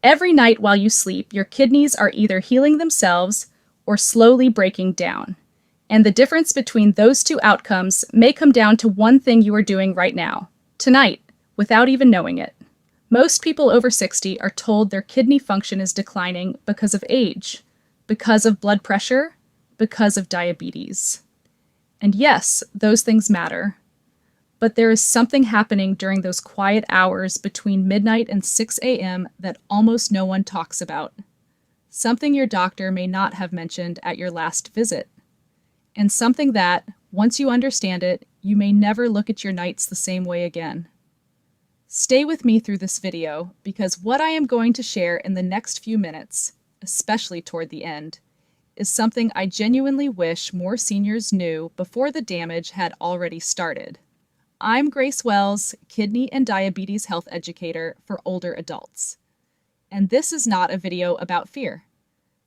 Every night while you sleep, your kidneys are either healing themselves or slowly breaking down. And the difference between those two outcomes may come down to one thing you are doing right now, tonight, without even knowing it. Most people over 60 are told their kidney function is declining because of age, because of blood pressure, because of diabetes. And yes, those things matter. But there is something happening during those quiet hours between midnight and 6 a.m. that almost no one talks about. Something your doctor may not have mentioned at your last visit. And something that, once you understand it, you may never look at your nights the same way again. Stay with me through this video, because what I am going to share in the next few minutes, especially toward the end, is something I genuinely wish more seniors knew before the damage had already started. I'm Grace Wells, kidney and diabetes health educator for older adults. And this is not a video about fear.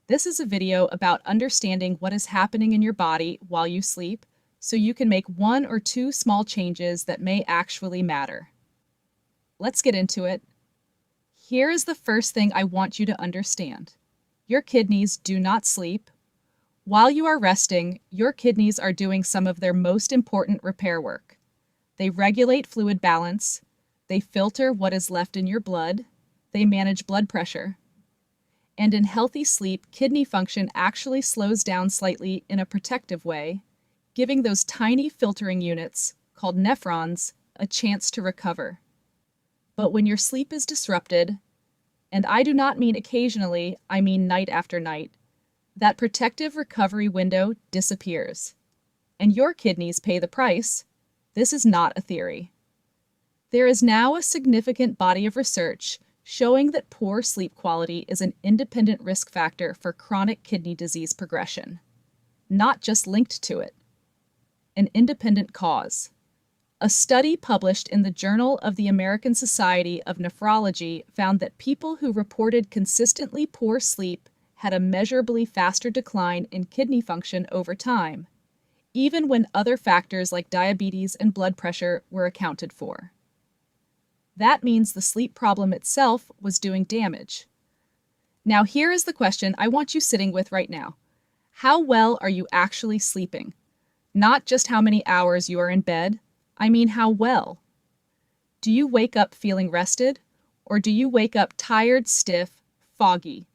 This is a video about understanding what is happening in your body while you sleep, so you can make one or two small changes that may actually matter. Let's get into it. Here is the first thing I want you to understand. Your kidneys do not sleep. While you are resting, your kidneys are doing some of their most important repair work. They regulate fluid balance, they filter what is left in your blood, they manage blood pressure. And in healthy sleep, kidney function actually slows down slightly in a protective way, giving those tiny filtering units, called nephrons, a chance to recover. But when your sleep is disrupted, and I do not mean occasionally, I mean night after night, that protective recovery window disappears. And your kidneys pay the price. This is not a theory. There is now a significant body of research showing that poor sleep quality is an independent risk factor for chronic kidney disease progression, not just linked to it, an independent cause. A study published in the Journal of the American Society of Nephrology found that people who reported consistently poor sleep had a measurably faster decline in kidney function over time, even when other factors like diabetes and blood pressure were accounted for. That means the sleep problem itself was doing damage. Now here is the question I want you sitting with right now. How well are you actually sleeping? Not just how many hours you are in bed, I mean how well. Do you wake up feeling rested, or do you wake up tired, stiff, foggy,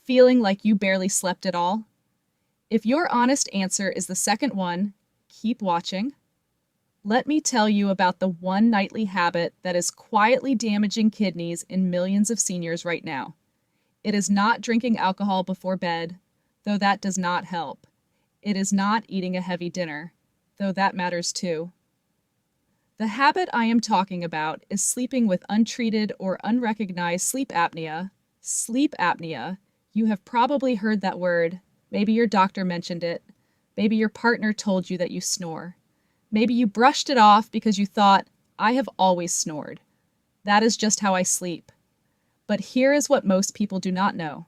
feeling like you barely slept at all? If your honest answer is the second one, keep watching. Let me tell you about the one nightly habit that is quietly damaging kidneys in millions of seniors right now. It is not drinking alcohol before bed, though that does not help. It is not eating a heavy dinner, though that matters too. The habit I am talking about is sleeping with untreated or unrecognized sleep apnea. Sleep apnea. You have probably heard that word. Maybe your doctor mentioned it. Maybe your partner told you that you snore. Maybe you brushed it off because you thought, I have always snored. That is just how I sleep. But here is what most people do not know.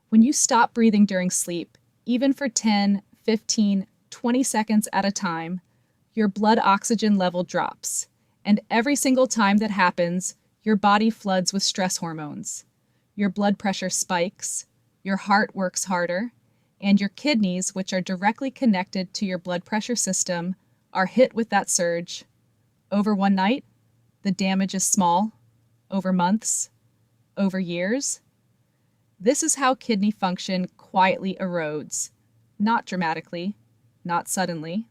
When you stop breathing during sleep, even for 10, 15, 20 seconds at a time, your blood oxygen level drops. And every single time that happens, your body floods with stress hormones. Your blood pressure spikes, your heart works harder, and your kidneys, which are directly connected to your blood pressure system, are hit with that surge. Over one night, the damage is small. Over months, over years. This is how kidney function quietly erodes, not dramatically, not suddenly,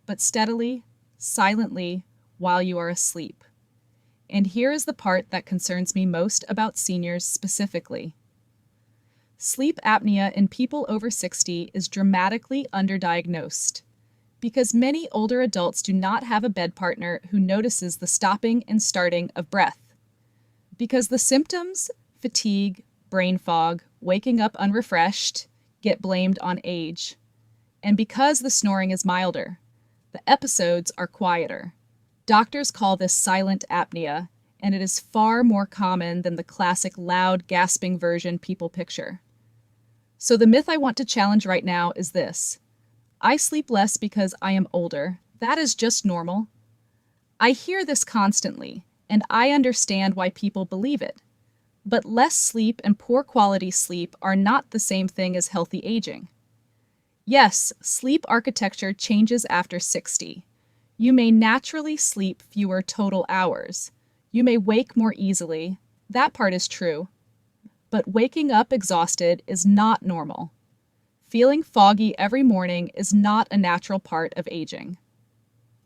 but steadily, silently, while you are asleep. And here is the part that concerns me most about seniors specifically. Sleep apnea in people over 60 is dramatically underdiagnosed because many older adults do not have a bed partner who notices the stopping and starting of breath. Because the symptoms, fatigue, brain fog, waking up unrefreshed, get blamed on age. And because the snoring is milder, the episodes are quieter. Doctors call this silent apnea, and it is far more common than the classic loud, gasping version people picture. So the myth I want to challenge right now is this. I sleep less because I am older. That is just normal. I hear this constantly, and I understand why people believe it. But less sleep and poor quality sleep are not the same thing as healthy aging. Yes, sleep architecture changes after 60. You may naturally sleep fewer total hours. You may wake more easily. That part is true. But waking up exhausted is not normal. Feeling foggy every morning is not a natural part of aging.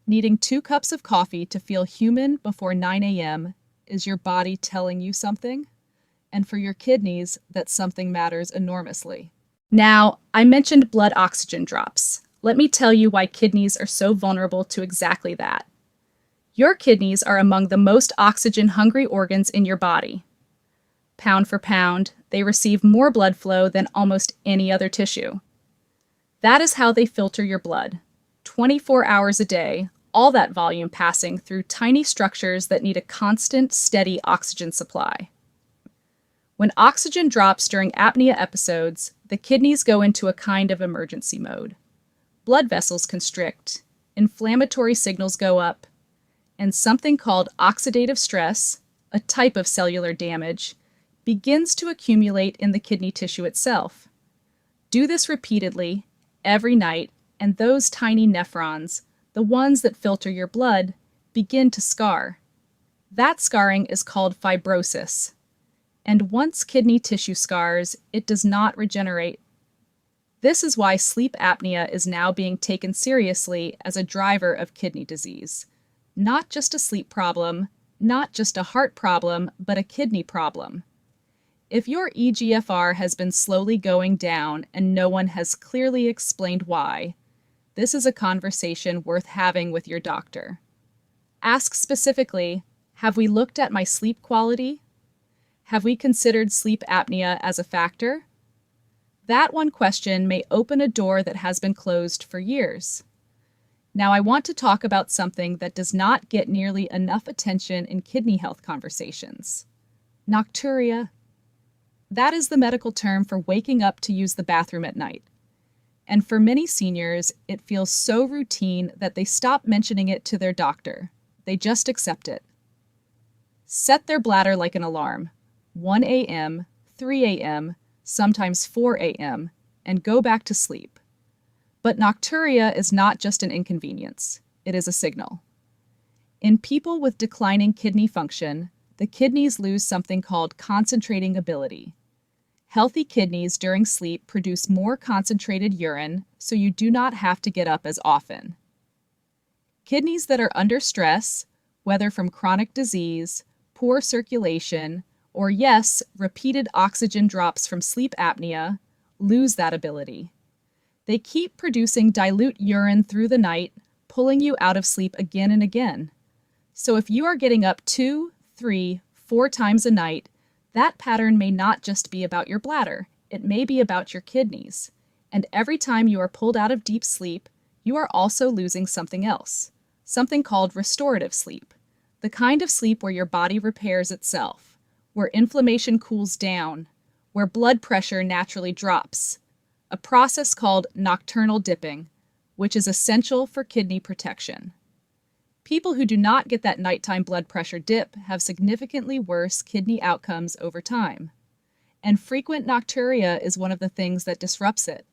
Needing 2 cups of coffee to feel human before 9 a.m. is your body telling you something, and for your kidneys, that something matters enormously. Now, I mentioned blood oxygen drops. Let me tell you why kidneys are so vulnerable to exactly that. Your kidneys are among the most oxygen-hungry organs in your body. Pound for pound, they receive more blood flow than almost any other tissue. That is how they filter your blood. 24 hours a day, all that volume passing through tiny structures that need a constant, steady oxygen supply. When oxygen drops during apnea episodes, the kidneys go into a kind of emergency mode. Blood vessels constrict, inflammatory signals go up, and something called oxidative stress, a type of cellular damage, begins to accumulate in the kidney tissue itself. Do this repeatedly, every night, and those tiny nephrons, the ones that filter your blood, begin to scar. That scarring is called fibrosis. And once kidney tissue scars, it does not regenerate. This is why sleep apnea is now being taken seriously as a driver of kidney disease. Not just a sleep problem, not just a heart problem, but a kidney problem. If your eGFR has been slowly going down and no one has clearly explained why, this is a conversation worth having with your doctor. Ask specifically, have we looked at my sleep quality? Have we considered sleep apnea as a factor? That one question may open a door that has been closed for years. Now I want to talk about something that does not get nearly enough attention in kidney health conversations. Nocturia. That is the medical term for waking up to use the bathroom at night. And for many seniors, it feels so routine that they stop mentioning it to their doctor. They just accept it. Set their bladder like an alarm. 1 a.m., 3 a.m., sometimes 4 a.m., and go back to sleep. But nocturia is not just an inconvenience, it is a signal. In people with declining kidney function, the kidneys lose something called concentrating ability. Healthy kidneys during sleep produce more concentrated urine, so you do not have to get up as often. Kidneys that are under stress, whether from chronic disease, poor circulation, or yes, repeated oxygen drops from sleep apnea, lose that ability. They keep producing dilute urine through the night, pulling you out of sleep again and again. So if you are getting up 2, 3, 4 times a night, that pattern may not just be about your bladder, it may be about your kidneys. And every time you are pulled out of deep sleep, you are also losing something else, something called restorative sleep, the kind of sleep where your body repairs itself, where inflammation cools down, where blood pressure naturally drops, a process called nocturnal dipping, which is essential for kidney protection. People who do not get that nighttime blood pressure dip have significantly worse kidney outcomes over time. And frequent nocturia is one of the things that disrupts it.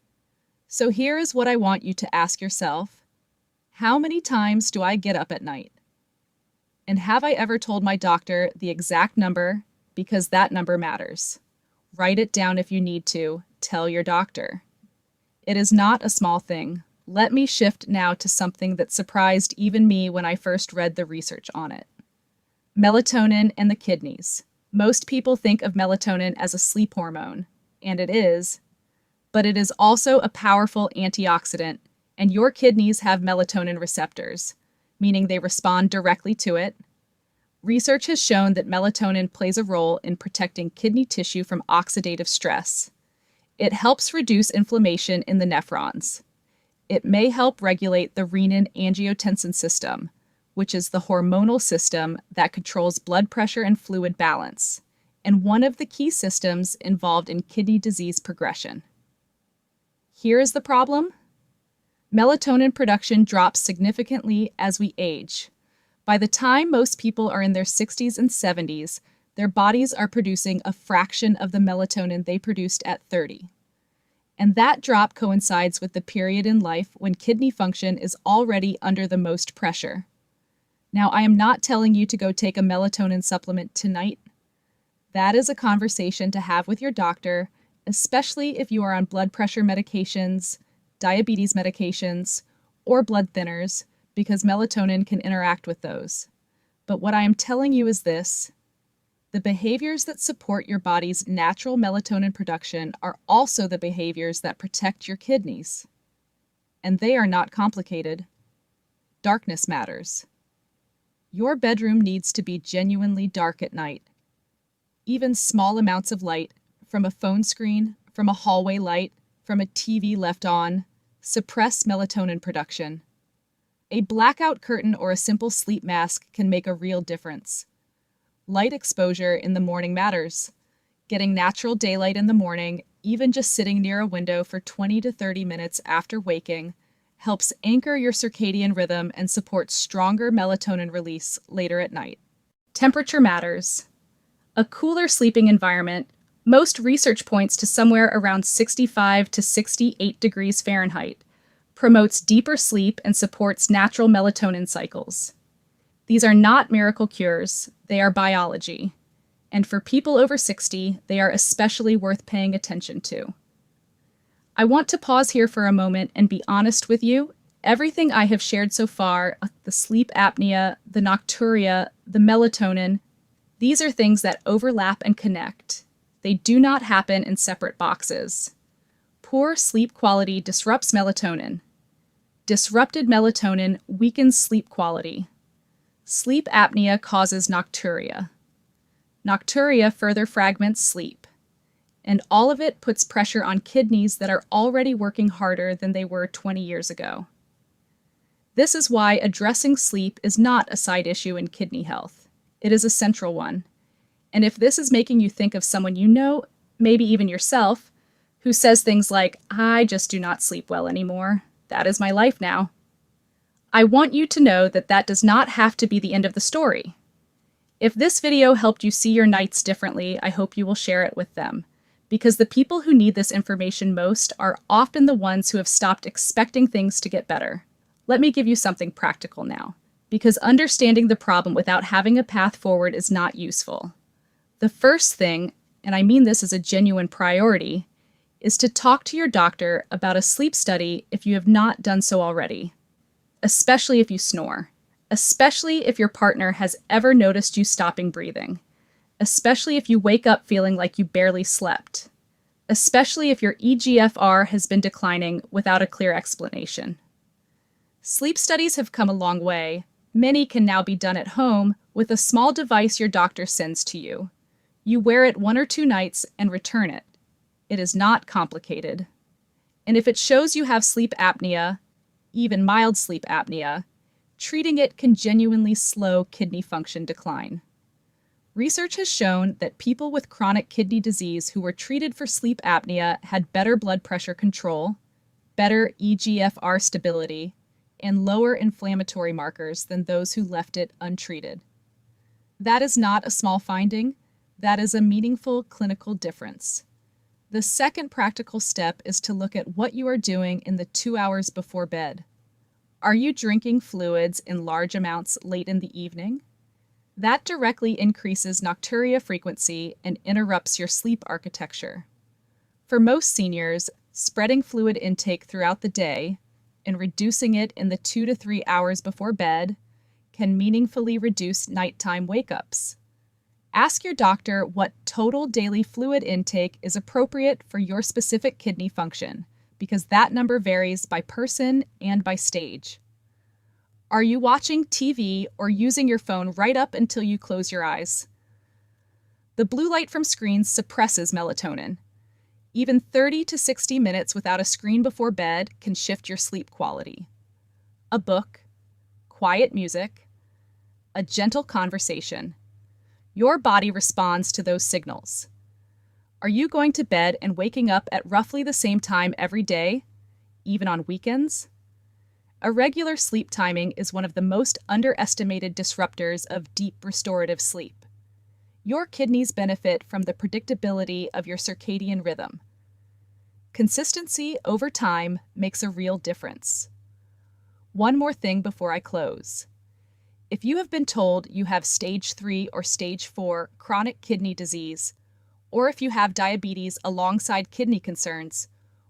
So here is what I want you to ask yourself. How many times do I get up at night? And have I ever told my doctor the exact number? Because that number matters. Write it down if you need to. Tell your doctor. It is not a small thing. Let me shift now to something that surprised even me when I first read the research on it. Melatonin and the kidneys. Most people think of melatonin as a sleep hormone, and it is, but it is also a powerful antioxidant, and your kidneys have melatonin receptors, meaning they respond directly to it. Research has shown that melatonin plays a role in protecting kidney tissue from oxidative stress. It helps reduce inflammation in the nephrons. It may help regulate the renin-angiotensin system, which is the hormonal system that controls blood pressure and fluid balance, and one of the key systems involved in kidney disease progression. Here is the problem. Melatonin production drops significantly as we age. By the time most people are in their 60s and 70s, Their bodies are producing a fraction of the melatonin they produced at 30. And that drop coincides with the period in life when kidney function is already under the most pressure. Now, I am not telling you to go take a melatonin supplement tonight. That is a conversation to have with your doctor, especially if you are on blood pressure medications, diabetes medications, or blood thinners, because melatonin can interact with those. But what I am telling you is this: the behaviors that support your body's natural melatonin production are also the behaviors that protect your kidneys. And they are not complicated. Darkness matters. Your bedroom needs to be genuinely dark at night. Even small amounts of light, from a phone screen, from a hallway light, from a TV left on, suppress melatonin production. A blackout curtain or a simple sleep mask can make a real difference. Light exposure in the morning matters. Getting natural daylight in the morning, even just sitting near a window for 20 to 30 minutes after waking, helps anchor your circadian rhythm and supports stronger melatonin release later at night. Temperature matters. A cooler sleeping environment, most research points to somewhere around 65 to 68 degrees Fahrenheit, promotes deeper sleep and supports natural melatonin cycles. These are not miracle cures, they are biology. And for people over 60, they are especially worth paying attention to. I want to pause here for a moment and be honest with you. Everything I have shared so far, the sleep apnea, the nocturia, the melatonin, these are things that overlap and connect. They do not happen in separate boxes. Poor sleep quality disrupts melatonin. Disrupted melatonin weakens sleep quality. Sleep apnea causes nocturia. Nocturia further fragments sleep. And all of it puts pressure on kidneys that are already working harder than they were 20 years ago. This is why addressing sleep is not a side issue in kidney health. It is a central one. And if this is making you think of someone you know, maybe even yourself, who says things like, "I just do not sleep well anymore. That is my life now," I want you to know that that does not have to be the end of the story. If this video helped you see your nights differently, I hope you will share it with them, because the people who need this information most are often the ones who have stopped expecting things to get better. Let me give you something practical now, because understanding the problem without having a path forward is not useful. The first thing, and I mean this as a genuine priority, is to talk to your doctor about a sleep study if you have not done so already, especially if you snore, especially if your partner has ever noticed you stopping breathing, especially if you wake up feeling like you barely slept, especially if your eGFR has been declining without a clear explanation. Sleep studies have come a long way. Many can now be done at home with a small device your doctor sends to you. You wear it 1 or 2 nights and return it. It is not complicated. And if it shows you have sleep apnea, even mild sleep apnea, treating it can genuinely slow kidney function decline. Research has shown that people with chronic kidney disease who were treated for sleep apnea had better blood pressure control, better eGFR stability, and lower inflammatory markers than those who left it untreated. That is not a small finding. That is a meaningful clinical difference. The second practical step is to look at what you are doing in the 2 hours before bed. Are you drinking fluids in large amounts late in the evening? That directly increases nocturia frequency and interrupts your sleep architecture. For most seniors, spreading fluid intake throughout the day and reducing it in the 2 to 3 hours before bed can meaningfully reduce nighttime wake-ups. Ask your doctor what total daily fluid intake is appropriate for your specific kidney function, because that number varies by person and by stage. Are you watching TV or using your phone right up until you close your eyes? The blue light from screens suppresses melatonin. Even 30 to 60 minutes without a screen before bed can shift your sleep quality. A book, quiet music, a gentle conversation. Your body responds to those signals. Are you going to bed and waking up at roughly the same time every day, even on weekends? Irregular sleep timing is one of the most underestimated disruptors of deep restorative sleep. Your kidneys benefit from the predictability of your circadian rhythm. Consistency over time makes a real difference. One more thing before I close. If you have been told you have stage 3 or stage 4 chronic kidney disease, or if you have diabetes alongside kidney concerns,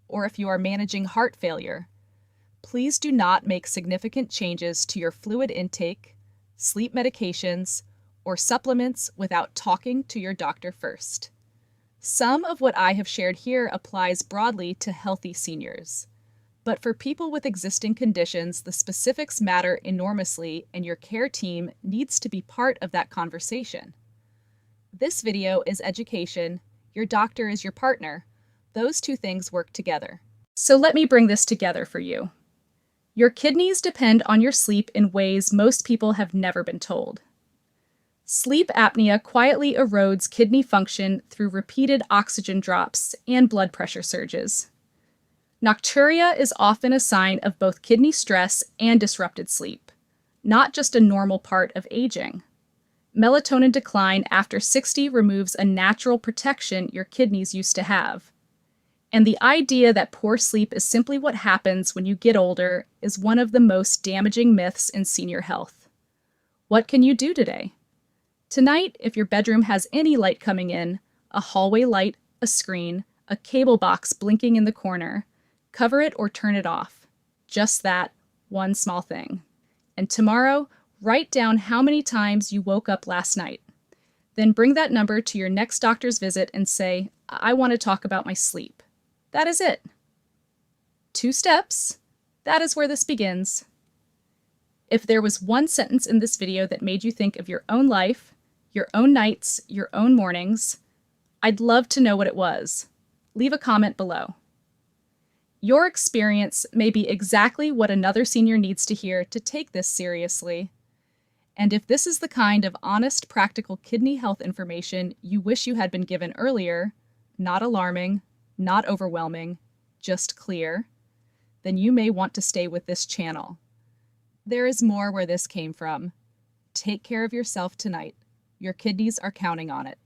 or if you are managing heart failure, please do not make significant changes to your fluid intake, sleep medications, or supplements without talking to your doctor first. Some of what I have shared here applies broadly to healthy seniors. But for people with existing conditions, the specifics matter enormously, and your care team needs to be part of that conversation. This video is education, your doctor is your partner. Those two things work together. So let me bring this together for you. Your kidneys depend on your sleep in ways most people have never been told. Sleep apnea quietly erodes kidney function through repeated oxygen drops and blood pressure surges. Nocturia is often a sign of both kidney stress and disrupted sleep, not just a normal part of aging. Melatonin decline after 60 removes a natural protection your kidneys used to have. And the idea that poor sleep is simply what happens when you get older is one of the most damaging myths in senior health. What can you do today? Tonight, if your bedroom has any light coming in, a hallway light, a screen, a cable box blinking in the corner, cover it or turn it off. Just that, one small thing. And tomorrow, write down how many times you woke up last night. Then bring that number to your next doctor's visit and say, I want to talk about my sleep. That is it. 2 steps. That is where this begins. If there was one sentence in this video that made you think of your own life, your own nights, your own mornings, I'd love to know what it was. Leave a comment below. Your experience may be exactly what another senior needs to hear to take this seriously. And if this is the kind of honest, practical kidney health information you wish you had been given earlier, not alarming, not overwhelming, just clear, then you may want to stay with this channel. There is more where this came from. Take care of yourself tonight. Your kidneys are counting on it.